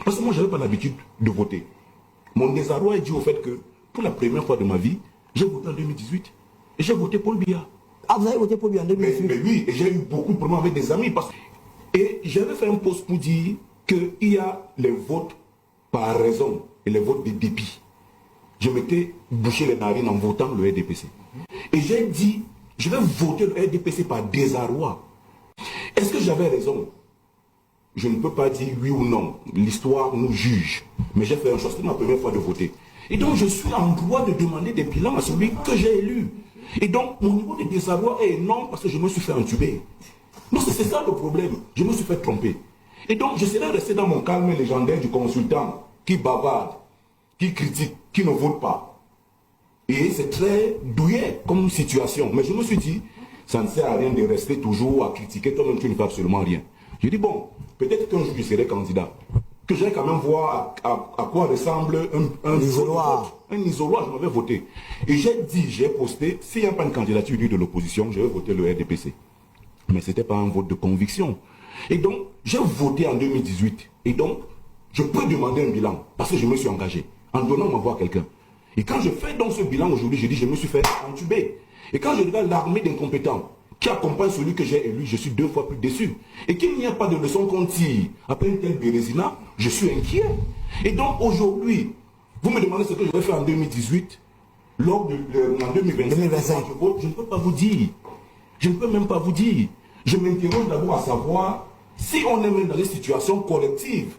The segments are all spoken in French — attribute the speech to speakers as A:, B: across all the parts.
A: Parce que moi, je n'avais pas l'habitude de voter. Mon désarroi est dû au fait que, pour la première fois de ma vie, j'ai voté en 2018. Et j'ai voté Paul Biya.
B: Ah, vous avez voté Paul Biya en 2018?
A: Mais oui, et j'ai eu beaucoup de problèmes avec des amis. Et j'avais fait un post pour dire qu'il y a les votes par raison et les votes de dépit. Je m'étais bouché les narines en votant le RDPC. Et j'ai dit, je vais voter le RDPC par désarroi. Est-ce que j'avais raison? Je ne peux pas dire oui ou non. L'histoire nous juge. Mais j'ai fait un choix, c'était ma première fois de voter. Et donc je suis en droit de demander des bilans à celui que j'ai élu. Et donc mon niveau de désarroi est énorme parce que je me suis fait entuber. Non, c'est ça le problème. Je me suis fait tromper. Et donc je serais resté dans mon calme légendaire du consultant qui bavarde, qui critique, qui ne vote pas. Et c'est très douillet comme situation. Mais je me suis dit, ça ne sert à rien de rester toujours à critiquer, toi-même tu ne fais absolument rien. J'ai dit, bon, peut-être qu'un jour je serai candidat. Que j'ai quand même voir à quoi ressemble un isoloir. Un isoloir, je m'avais voté. Et j'ai dit, j'ai posté, s'il n'y a pas une candidature de l'opposition, je vais voter le RDPC. Mais ce n'était pas un vote de conviction. Et donc, j'ai voté en 2018. Et donc, je peux demander un bilan, parce que je me suis engagé, en donnant ma voix à quelqu'un. Et quand je fais donc ce bilan aujourd'hui, je dis, je me suis fait entuber. Et quand je regarde l'armée d'incompétents, qui accompagne celui que j'ai élu, je suis 2 fois plus déçu. Et qu'il n'y a pas de leçon qu'on tire après une telle bérésina, je suis inquiet. Et donc aujourd'hui, vous me demandez ce que je vais faire en 2018, en 2025, je vote, je ne peux pas vous dire. Je ne peux même pas vous dire. Je m'interroge d'abord à savoir si on est même dans des situations collectives.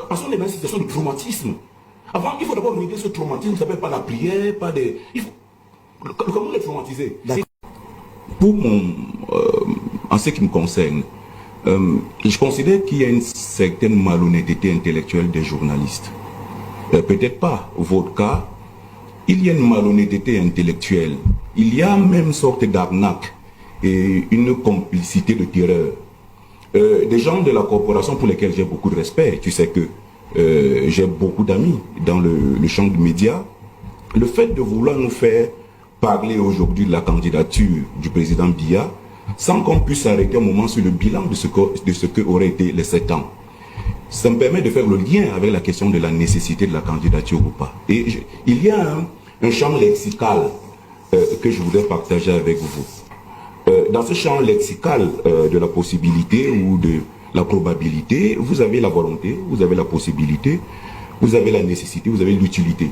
A: Parce qu'on est dans une situation de traumatisme. Avant, il faut d'abord régler ce traumatisme, ça ne s'appelle pas la prière, pas des... Comment on est traumatisé? En ce qui me concerne, je considère qu'il y a une certaine malhonnêteté intellectuelle des journalistes. Peut-être pas votre cas, il y a une malhonnêteté intellectuelle. Il y a même une sorte d'arnaque et une complicité de terreur. Des gens de la corporation pour lesquels j'ai beaucoup de respect, tu sais que j'ai beaucoup d'amis dans le champ du média. Le fait de vouloir nous faire parler aujourd'hui de la candidature du président Biya, sans qu'on puisse s'arrêter un moment sur le bilan de ce que auraient été les 7 ans. Ça me permet de faire le lien avec la question de la nécessité de la candidature ou pas. Et il y a un champ lexical que je voudrais partager avec vous. Dans ce champ lexical de la possibilité ou de la probabilité, vous avez la volonté, vous avez la possibilité, vous avez la nécessité, vous avez l'utilité.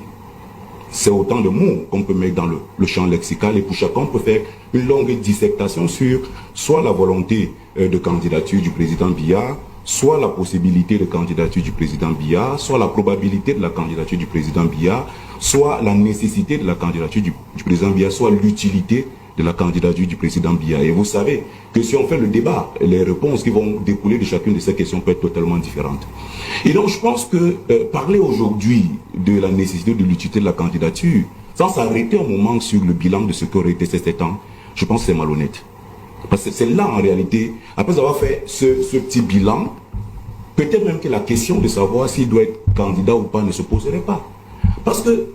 A: C'est autant de mots qu'on peut mettre dans le champ lexical et pour chacun on peut faire une longue dissertation sur soit la volonté de candidature du président Biya, soit la possibilité de candidature du président Biya, soit la probabilité de la candidature du président Biya, soit la nécessité de la candidature du président Biya, soit l'utilité de la candidature du président Biya. Et vous savez que si on fait le débat, les réponses qui vont découler de chacune de ces questions peuvent être totalement différentes. Et donc je pense que parler aujourd'hui de la nécessité de l'utilité de la candidature, sans s'arrêter un moment sur le bilan de ce qu'aurait été ces 7 ans, je pense que c'est malhonnête. Parce que c'est là en réalité, après avoir fait ce petit bilan, peut-être même que la question de savoir s'il doit être candidat ou pas ne se poserait pas. Parce que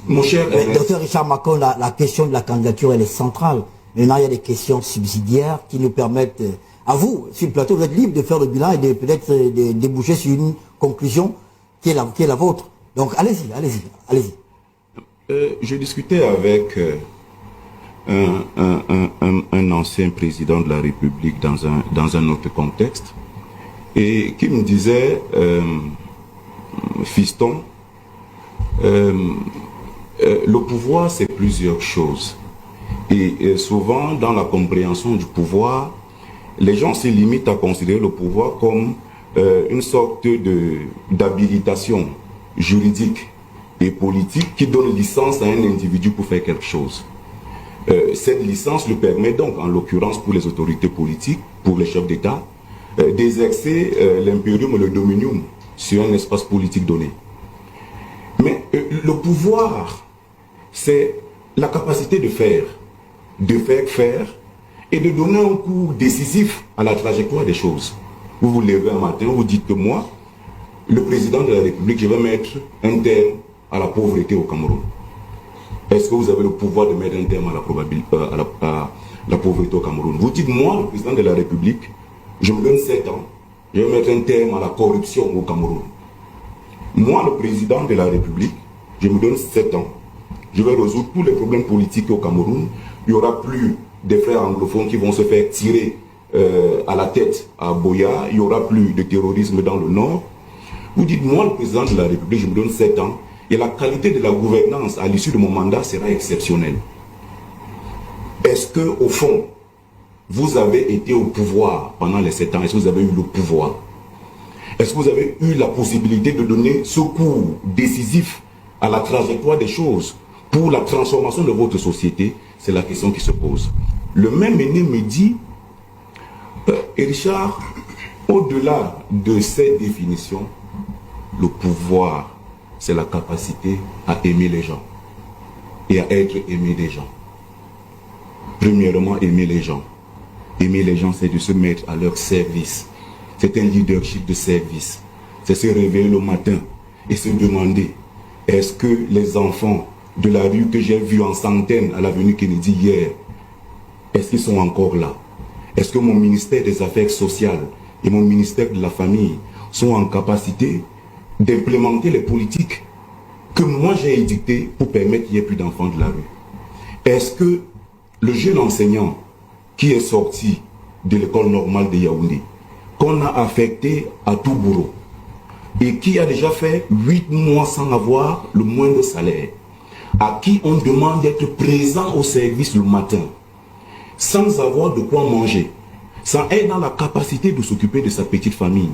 A: mon cher
B: Docteur Richard Macron, la question de la candidature, elle est centrale. Maintenant, il y a des questions subsidiaires qui nous permettent, à vous, sur le plateau, vous êtes libre de faire le bilan et de peut-être déboucher sur une conclusion qui est la vôtre. Donc, allez-y, allez-y, allez-y.
A: Je discutais avec un ancien président de la République dans un autre contexte et qui me disait, fiston, le pouvoir, c'est plusieurs choses. Et souvent, dans la compréhension du pouvoir, les gens se limitent à considérer le pouvoir comme une sorte d'habilitation juridique et politique qui donne licence à un individu pour faire quelque chose. Cette licence le permet donc, en l'occurrence pour les autorités politiques, pour les chefs d'État, d'exercer l'impérium et le dominium sur un espace politique donné. Mais le pouvoir, c'est la capacité de faire et de donner un coup décisif à la trajectoire des choses. Vous vous levez un matin, vous dites que moi, le président de la République, je vais mettre un terme à la pauvreté au Cameroun. Est-ce que vous avez le pouvoir de mettre un terme à la pauvreté au Cameroun? Vous dites, moi, le président de la République, je me donne 7 ans, je vais mettre un terme à la corruption au Cameroun. Moi, le président de la République, je me donne 7 ans. Je vais résoudre tous les problèmes politiques au Cameroun. Il n'y aura plus des frères anglophones qui vont se faire tirer à la tête à Boya. Il n'y aura plus de terrorisme dans le Nord. Vous dites, moi, le président de la République, je me donne 7 ans. Et la qualité de la gouvernance à l'issue de mon mandat sera exceptionnelle. Est-ce que, au fond, vous avez été au pouvoir pendant les 7 ans? Est-ce que vous avez eu le pouvoir? Est-ce que vous avez eu la possibilité de donner ce coup décisif à la trajectoire des choses pour la transformation de votre société? C'est la question qui se pose. Le même aîné me dit, Richard, au-delà de ces définitions, le pouvoir, c'est la capacité à aimer les gens et à être aimé des gens. Premièrement, aimer les gens. Aimer les gens, c'est de se mettre à leur service. C'est un leadership de service. C'est se réveiller le matin et se demander, est-ce que les enfants de la rue que j'ai vus en centaines à l'avenue Kennedy hier, est-ce qu'ils sont encore là? Est-ce que mon ministère des Affaires sociales et mon ministère de la Famille sont en capacité d'implémenter les politiques que moi j'ai édictées pour permettre qu'il n'y ait plus d'enfants de la rue? Est-ce que le jeune enseignant qui est sorti de l'école normale de Yaoundé, qu'on a affecté à Toubouro, et qui a déjà fait 8 mois sans avoir le moindre salaire, à qui on demande d'être présent au service le matin, sans avoir de quoi manger, sans être dans la capacité de s'occuper de sa petite famille,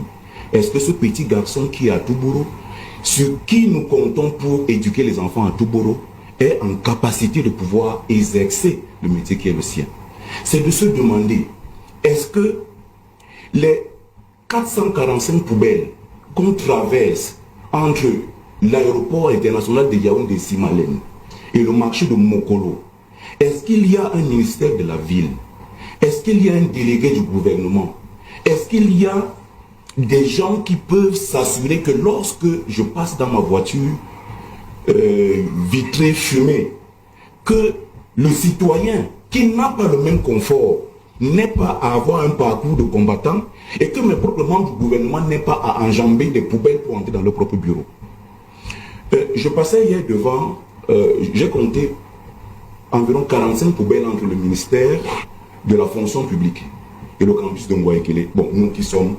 A: est-ce que ce petit garçon qui est à Toubouro, sur qui nous comptons pour éduquer les enfants à Toubouro, est en capacité de pouvoir exercer le métier qui est le sien? C'est de se demander, est-ce que les 445 poubelles qu'on traverse entre l'aéroport international de Yaoundé-Simalène et le marché de Mokolo, est-ce qu'il y a un ministère de la ville? Est-ce qu'il y a un délégué du gouvernement? Est-ce qu'il y a des gens qui peuvent s'assurer que lorsque je passe dans ma voiture vitrée fumée, que le citoyen qui n'a pas le même confort n'ait pas à avoir un parcours de combattant et que mes propres membres du gouvernement n'aient pas à enjamber des poubelles pour entrer dans leur propre bureau. Je passais hier devant, j'ai compté environ 45 poubelles entre le ministère de la fonction publique et le campus de Ngouaekele. Bon, nous qui sommes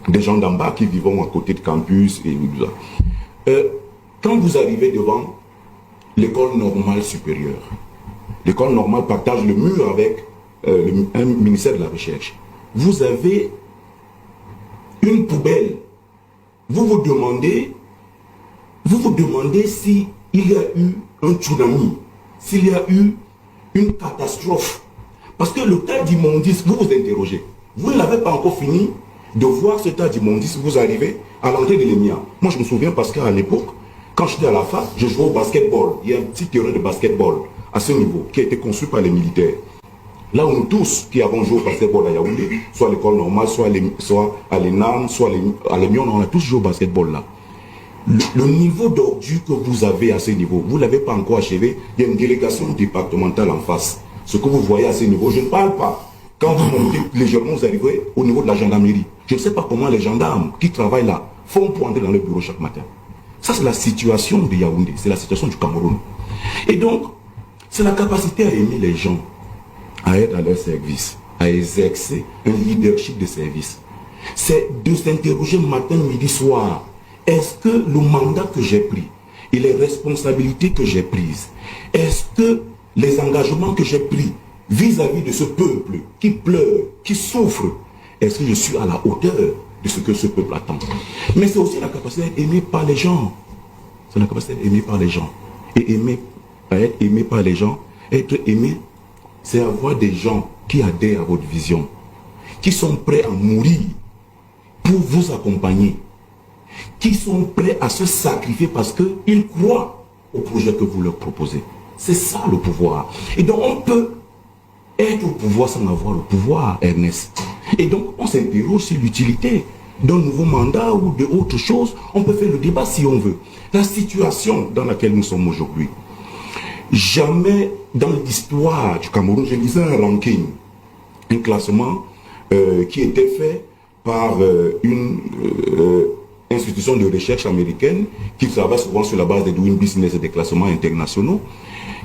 A: des gens d'en bas qui vivons à côté de campus et tout ça. Quand vous arrivez devant l'école normale supérieure, l'école normale partage le mur avec un ministère de la recherche. Vous avez une poubelle. Vous vous demandez s'il y a eu un tsunami, s'il y a eu une catastrophe. Parce que le tas d'immondices, vous vous interrogez. Vous n'avez pas encore fini de voir ce tas d'immondices, vous arrivez à l'entrée de l'EMIA. Moi, je me souviens parce qu'à l'époque, quand j'étais à la fac, je jouais au basketball. Il y a un petit terrain de basketball à ce niveau qui a été construit par les militaires. Là où nous tous qui avons joué au basketball à Yaoundé, soit à l'école normale, soit à l'ENAM, soit à l'Emion, on a tous joué au basketball là. Le niveau d'ordure que vous avez à ce niveau, vous ne l'avez pas encore achevé. Il y a une délégation départementale en face. Ce que vous voyez à ce niveau, je ne parle pas. Quand vous montez légèrement, vous arrivez au niveau de la gendarmerie. Je ne sais pas comment les gendarmes qui travaillent là font pour entrer dans le bureau chaque matin. Ça, c'est la situation de Yaoundé, c'est la situation du Cameroun. Et donc, c'est la capacité à aimer les gens, à être à leur service, à exercer un leadership de service. C'est de s'interroger matin, midi, soir. Est-ce que le mandat que j'ai pris et les responsabilités que j'ai prises, est-ce que les engagements que j'ai pris vis-à-vis de ce peuple qui pleure, qui souffre, est-ce que je suis à la hauteur de ce que ce peuple attend? Mais c'est aussi la capacité d'être aimé par les gens. C'est la capacité d'être aimé par les gens. Et être aimé par les gens, être aimé, c'est avoir des gens qui adhèrent à votre vision, qui sont prêts à mourir pour vous accompagner, qui sont prêts à se sacrifier parce qu'ils croient au projet que vous leur proposez. C'est ça le pouvoir. Et donc on peut être au pouvoir sans avoir le pouvoir, Ernest. Et donc on s'interroge sur l'utilité d'un nouveau mandat ou d'autre chose. On peut faire le débat si on veut. La situation dans laquelle nous sommes aujourd'hui, jamais dans l'histoire du Cameroun, je lisais un ranking, un classement qui était fait par institution de recherche américaine qui travaille souvent sur la base des doing business et des classements internationaux,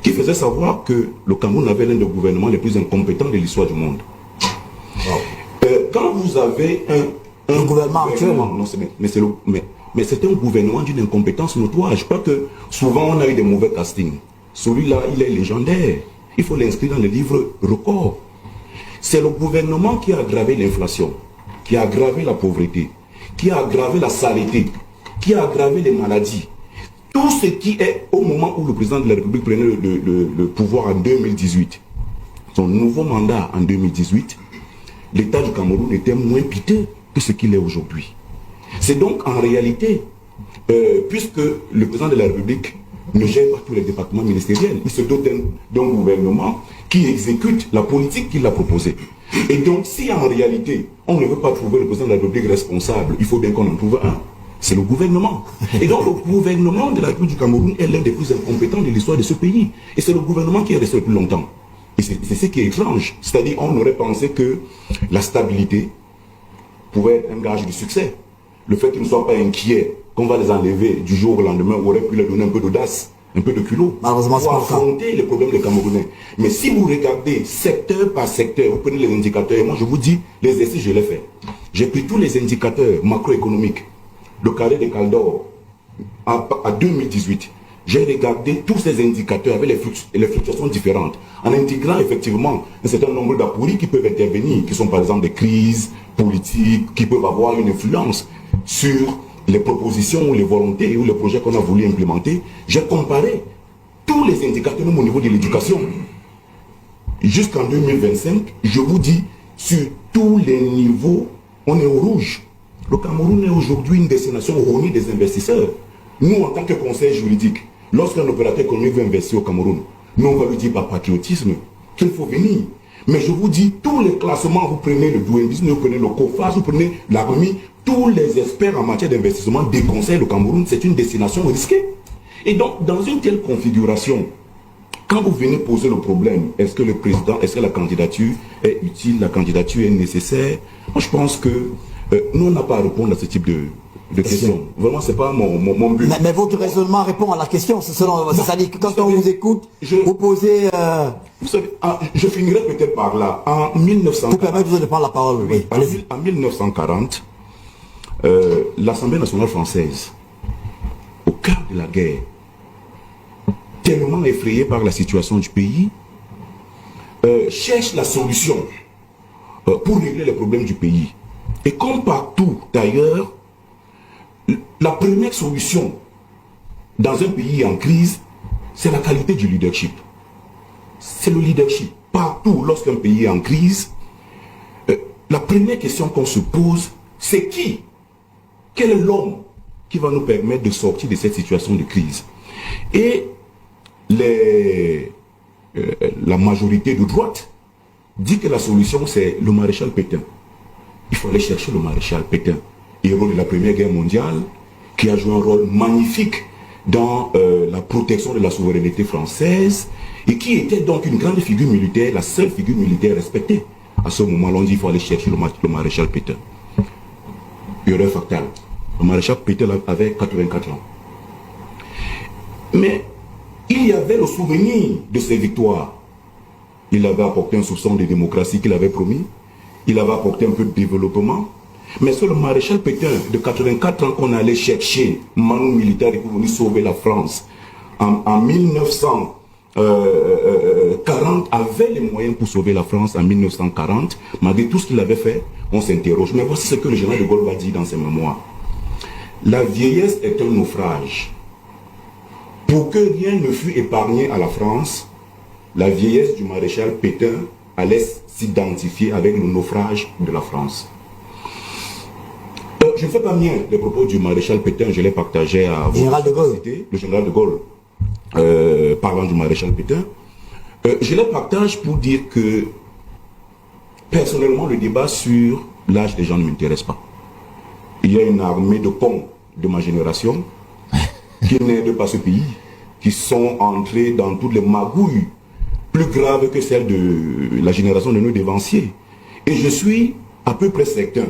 A: qui faisait savoir que le Cameroun avait l'un des gouvernements les plus incompétents de l'histoire du monde. Wow. Quand vous avez un
B: gouvernement actuel,
A: mais c'est un gouvernement d'une incompétence notoire. Je crois que souvent on a eu des mauvais castings. Celui-là, il est légendaire. Il faut l'inscrire dans le livre record. C'est le gouvernement qui a aggravé l'inflation, qui a aggravé la pauvreté, qui a aggravé la saleté, qui a aggravé les maladies. Tout ce qui est au moment où le président de la République prenait le pouvoir en 2018, son nouveau mandat en 2018, l'État du Cameroun était moins piteux que ce qu'il est aujourd'hui. C'est donc en réalité, puisque le président de la République ne gère pas tous les départements ministériels, il se dote d'un gouvernement qui exécute la politique qu'il a proposée. Et donc, si en réalité, on ne veut pas trouver le président de la République responsable, il faut bien qu'on en trouve un. C'est le gouvernement. Et donc, le gouvernement de la République du Cameroun est l'un des plus incompétents de l'histoire de ce pays. Et c'est le gouvernement qui est resté le plus longtemps. Et c'est ce qui est étrange. C'est-à-dire, on aurait pensé que la stabilité pouvait être un gage de succès. Le fait qu'ils ne soient pas inquiets qu'on va les enlever du jour au lendemain aurait pu leur donner un peu d'audace, un peu de culot,
B: malheureusement,
A: pour affronter les problèmes des Camerounais. Mais si vous regardez secteur par secteur, vous prenez les indicateurs, et moi je vous dis, l'exercice je l'ai fait. J'ai pris tous les indicateurs macroéconomiques, le carré de Caldor, à 2018. J'ai regardé tous ces indicateurs avec les fluctuations différentes, en intégrant effectivement un certain nombre d'apouris qui peuvent intervenir, qui sont par exemple des crises politiques, qui peuvent avoir une influence sur les propositions ou les volontés ou les projets qu'on a voulu implémenter. J'ai comparé tous les indicateurs même au niveau de l'éducation. Jusqu'en 2025, je vous dis, sur tous les niveaux, on est au rouge. Le Cameroun est aujourd'hui une destination renommée des investisseurs. Nous, en tant que conseil juridique, lorsqu'un opérateur économique veut investir au Cameroun, nous, on va lui dire par patriotisme qu'il faut venir. Mais je vous dis, tous les classements, vous prenez le Doing Business, vous prenez le COFAS, vous prenez l'ARMI, tous les experts en matière d'investissement déconseillent le Cameroun, c'est une destination risquée. Et donc, dans une telle configuration, quand vous venez poser le problème, est-ce que le président, est-ce que la candidature est utile, la candidature est nécessaire? Moi, je pense que nous, on n'a pas à répondre à ce type de questions. Vraiment, ce n'est pas mon but.
B: Mais votre raisonnement répond à la question. C'est-à-dire que quand on vous écoute, vous posez...
A: Vous savez, je finirai peut-être par là. En 1940...
B: Vous permettez de prendre la parole. Oui,
A: en 1940, l'Assemblée nationale française, au cœur de la guerre, tellement effrayée par la situation du pays, cherche la solution pour régler les problèmes du pays. Et comme partout d'ailleurs, la première solution dans un pays en crise, c'est la qualité du leadership. C'est le leadership. Partout, lorsqu'un pays est en crise, la première question qu'on se pose, c'est qui? Quel est l'homme qui va nous permettre de sortir de cette situation de crise? Et la majorité de droite dit que la solution, c'est le maréchal Pétain. Il faut aller chercher le maréchal Pétain, héros de la Première Guerre mondiale, qui a joué un rôle magnifique dans la protection de la souveraineté française et qui était donc une grande figure militaire, la seule figure militaire respectée. À ce moment-là, on dit qu'il faut aller chercher le maréchal Pétain. Erreur fatale. Le maréchal Pétain avait 84 ans. Mais il y avait le souvenir de ses victoires. Il avait apporté un soupçon de démocratie qu'il avait promis. Il avait apporté un peu de développement. Mais c'est le maréchal Pétain de 84 ans qu'on allait chercher, manu militaire, pour venir sauver la France. En 1940, avait les moyens pour sauver la France en 1940. Malgré tout ce qu'il avait fait, on s'interroge. Mais voici ce que le général de Gaulle va dire dans ses mémoires. La vieillesse est un naufrage. Pour que rien ne fût épargné à la France, la vieillesse du maréchal Pétain allait s'identifier avec le naufrage de la France. Je ne fais pas mien les propos du maréchal Pétain, je les partageais à vous. Le général de Gaulle, parlant du maréchal Pétain. Je les partage pour dire que, personnellement, le débat sur l'âge des gens ne m'intéresse pas. Il y a une armée de cons de ma génération qui n'aident pas ce pays, qui sont entrés dans toutes les magouilles plus graves que celles de la génération de nos dévanciers. Et je suis à peu près certain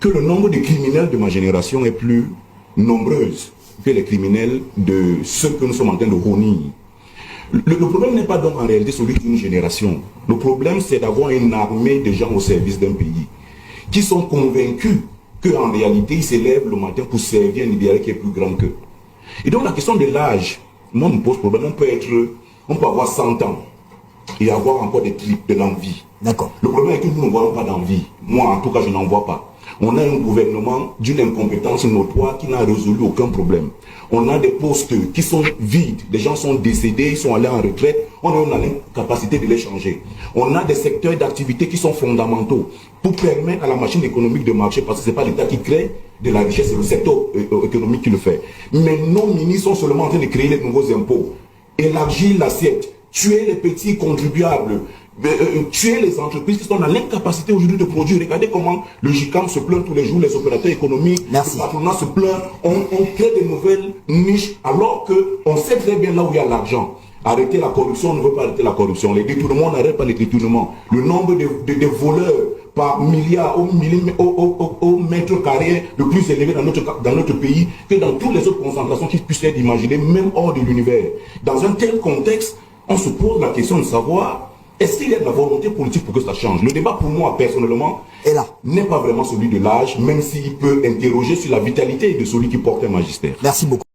A: que le nombre de criminels de ma génération est plus nombreux que les criminels de ceux que nous sommes en train de honir. Le problème n'est pas donc en réalité celui d'une génération. Le problème, c'est d'avoir une armée de gens au service d'un pays qui sont convaincus qu'en réalité, ils se lèvent le matin pour servir un idéal qui est plus grand qu'eux. Et donc, la question de l'âge, moi, me pose problème. On peut avoir 100 ans et avoir encore des tripes, de l'envie.
B: D'accord.
A: Le problème est que nous ne voyons pas d'envie. Moi, en tout cas, je n'en vois pas. On a un gouvernement d'une incompétence notoire qui n'a résolu aucun problème. On a des postes qui sont vides, des gens sont décédés, ils sont allés en retraite, on a l'incapacité de les changer. On a des secteurs d'activité qui sont fondamentaux pour permettre à la machine économique de marcher, parce que ce n'est pas l'État qui crée de la richesse, c'est le secteur économique qui le fait. Mais nos ministres sont seulement en train de créer les nouveaux impôts, élargir l'assiette, tuer les petits contribuables, tuer les entreprises qui sont dans l'incapacité aujourd'hui de produire. Regardez comment le GICAM se plaint tous les jours, les opérateurs économiques,
B: Merci.
A: le patronat se plaint, on crée de nouvelles niches alors qu'on sait très bien là où il y a l'argent. Arrêter la corruption, on ne veut pas arrêter la corruption. Les détournements, on n'arrête pas les détournements. Le nombre de voleurs par milliard au mètre carré le plus élevé dans notre pays que dans toutes les autres concentrations qui puissent être imaginées, même hors de l'univers. Dans un tel contexte, on se pose la question de savoir est-ce qu'il y a de la volonté politique pour que ça change. Le débat pour moi, personnellement, n'est pas vraiment celui de l'âge, même s'il peut interroger sur la vitalité de celui qui porte un magistère.
B: Merci beaucoup.